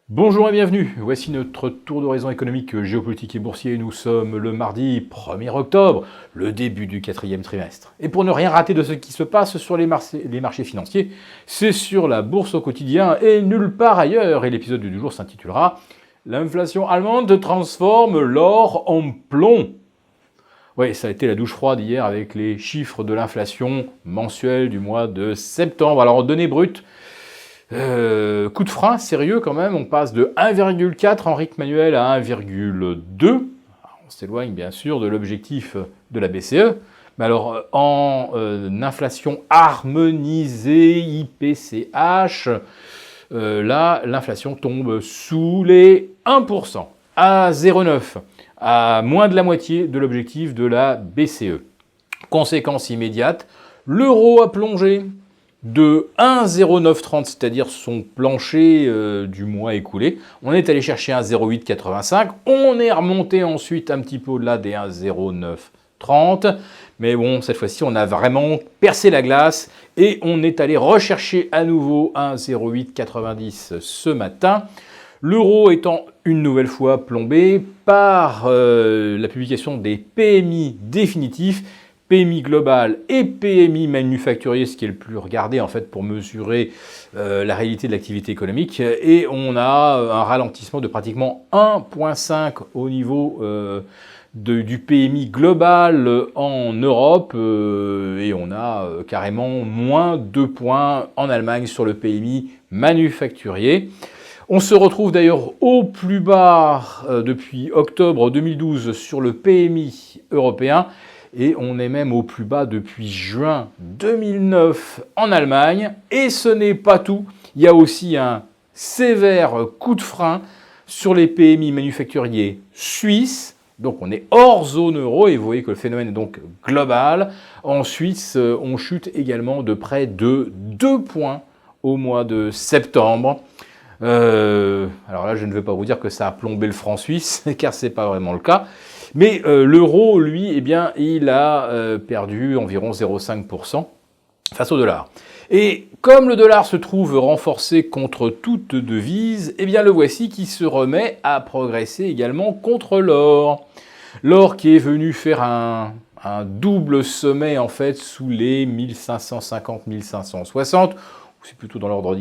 Bonjour et bienvenue, voici notre tour d'horizon économique, géopolitique et boursier. Nous sommes le mardi 1er octobre, le début du quatrième trimestre. Et pour ne rien rater de ce qui se passe sur les marchés financiers, c'est sur la bourse au quotidien et nulle part ailleurs. Et l'épisode du jour s'intitulera « L'inflation allemande transforme l'or en plomb ». Oui, ça a été la douche froide hier avec les chiffres de l'inflation mensuelle du mois de septembre. Alors en données brutes, coup de frein sérieux quand même, on passe de 1,4 en rythme manuel à 1,2. On s'éloigne bien sûr de l'objectif de la BCE. Mais alors en inflation harmonisée IPCH, là l'inflation tombe sous les 1%, à 0,9, à moins de la moitié de l'objectif de la BCE. Conséquence immédiate, l'euro a plongé de 1,0930, c'est-à-dire son plancher du mois écoulé. On est allé chercher 1,0885. On est remonté ensuite un petit peu au-delà des 1,0930. Mais bon, cette fois-ci, on a vraiment percé la glace et on est allé rechercher à nouveau 1,0890 ce matin. L'euro étant une nouvelle fois plombé par la publication des PMI définitifs, PMI global et PMI manufacturier, ce qui est le plus regardé en fait pour mesurer la réalité de l'activité économique. Et on a un ralentissement de pratiquement 1,5 au niveau du PMI global en Europe et on a carrément moins 2 points en Allemagne sur le PMI manufacturier. On se retrouve d'ailleurs au plus bas depuis octobre 2012 sur le PMI européen. Et on est même au plus bas depuis juin 2009 en Allemagne. Et ce n'est pas tout. Il y a aussi un sévère coup de frein sur les PMI manufacturiers suisses. Donc on est hors zone euro et vous voyez que le phénomène est donc global. En Suisse, on chute également de près de 2 points au mois de septembre. Alors là, je ne vais pas vous dire que ça a plombé le franc suisse, car ce n'est pas vraiment le cas. Mais l'euro, lui, eh bien, il a perdu environ 0,5% face au dollar. Et comme le dollar se trouve renforcé contre toute devise, eh bien, le voici qui se remet à progresser également contre l'or. L'or qui est venu faire un double sommet, en fait, sous les 1550-1560. C'est plutôt dans l'ordre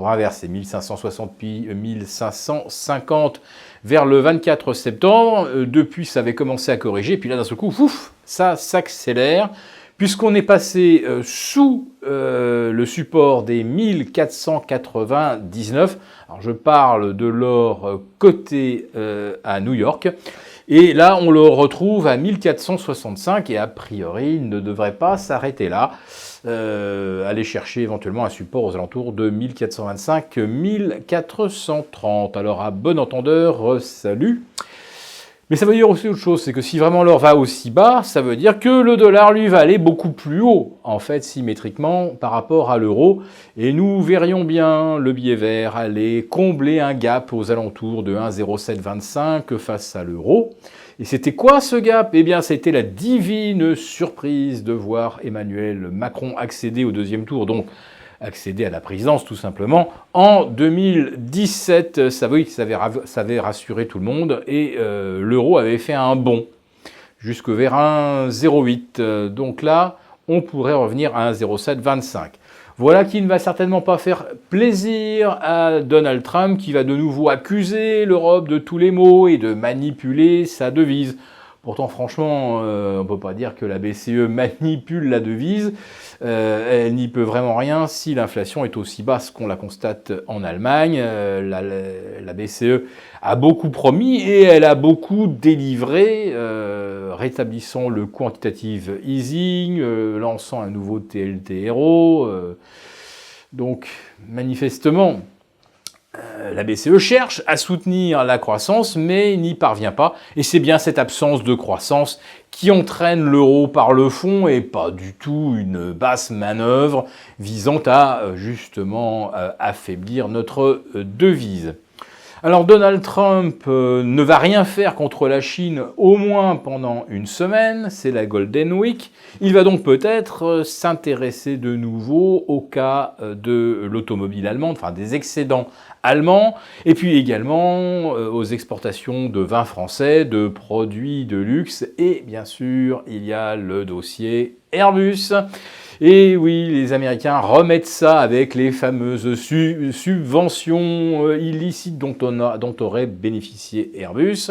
inverse, c'est 1560 puis 1550 vers le 24 septembre. Depuis, ça avait commencé à corriger, puis là, d'un seul coup, ouf, ça s'accélère, puisqu'on est passé sous le support des 1499. Alors, je parle de l'or coté à New York. Et là, on le retrouve à 1465 et a priori, il ne devrait pas s'arrêter là. Aller chercher éventuellement un support aux alentours de 1425-1430. Alors à bon entendeur, salut. Mais ça veut dire aussi autre chose, c'est que si vraiment l'or va aussi bas, ça veut dire que le dollar, lui, va aller beaucoup plus haut, en fait, symétriquement par rapport à l'euro. Et nous verrions bien le billet vert aller combler un gap aux alentours de 1,0725 face à l'euro. Et c'était quoi ce gap? Eh bien, c'était la divine surprise de voir Emmanuel Macron accéder au deuxième tour, donc accéder à la présidence tout simplement, en 2017. Ça avait rassuré tout le monde et l'euro avait fait un bond jusque vers 1,08. Donc là, on pourrait revenir à 1,0725. Voilà qui ne va certainement pas faire plaisir à Donald Trump qui va de nouveau accuser l'Europe de tous les maux et de manipuler sa devise. Pourtant, franchement, on ne peut pas dire que la BCE manipule la devise. Elle n'y peut vraiment rien si l'inflation est aussi basse qu'on la constate en Allemagne. La BCE a beaucoup promis et elle a beaucoup délivré, rétablissant le quantitative easing, lançant un nouveau TLTRO. Donc, manifestement, la BCE cherche à soutenir la croissance, mais n'y parvient pas. Et c'est bien cette absence de croissance qui entraîne l'euro par le fond et pas du tout une basse manœuvre visant à justement affaiblir notre devise. Alors Donald Trump ne va rien faire contre la Chine, au moins pendant une semaine, c'est la Golden Week. Il va donc peut-être s'intéresser de nouveau au cas de l'automobile allemande, enfin des excédents allemands, et puis également aux exportations de vins français, de produits de luxe, et bien sûr il y a le dossier Airbus. Et oui, les Américains remettent ça avec les fameuses subventions illicites dont aurait bénéficié Airbus,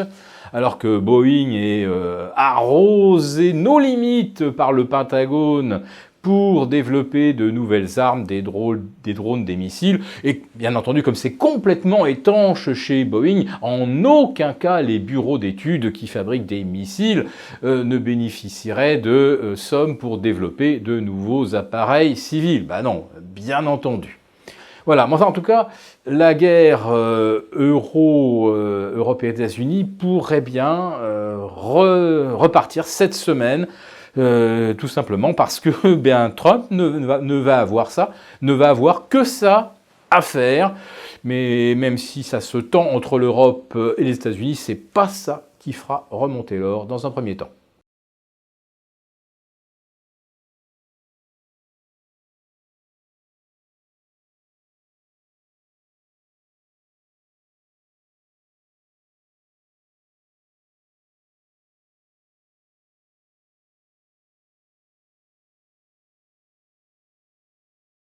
alors que Boeing est arrosé nos limites par le Pentagone pour développer de nouvelles armes, des drones, des missiles. Et bien entendu, comme c'est complètement étanche chez Boeing, en aucun cas les bureaux d'études qui fabriquent des missiles ne bénéficieraient de sommes pour développer de nouveaux appareils civils. Ben non, bien entendu. Voilà, mais enfin, en tout cas, la guerre Europe et États-Unis pourrait bien repartir cette semaine. Tout simplement parce que bien, Trump ne va avoir que ça à faire. Mais même si ça se tend entre l'Europe et les États-Unis, c'est pas ça qui fera remonter l'or dans un premier temps.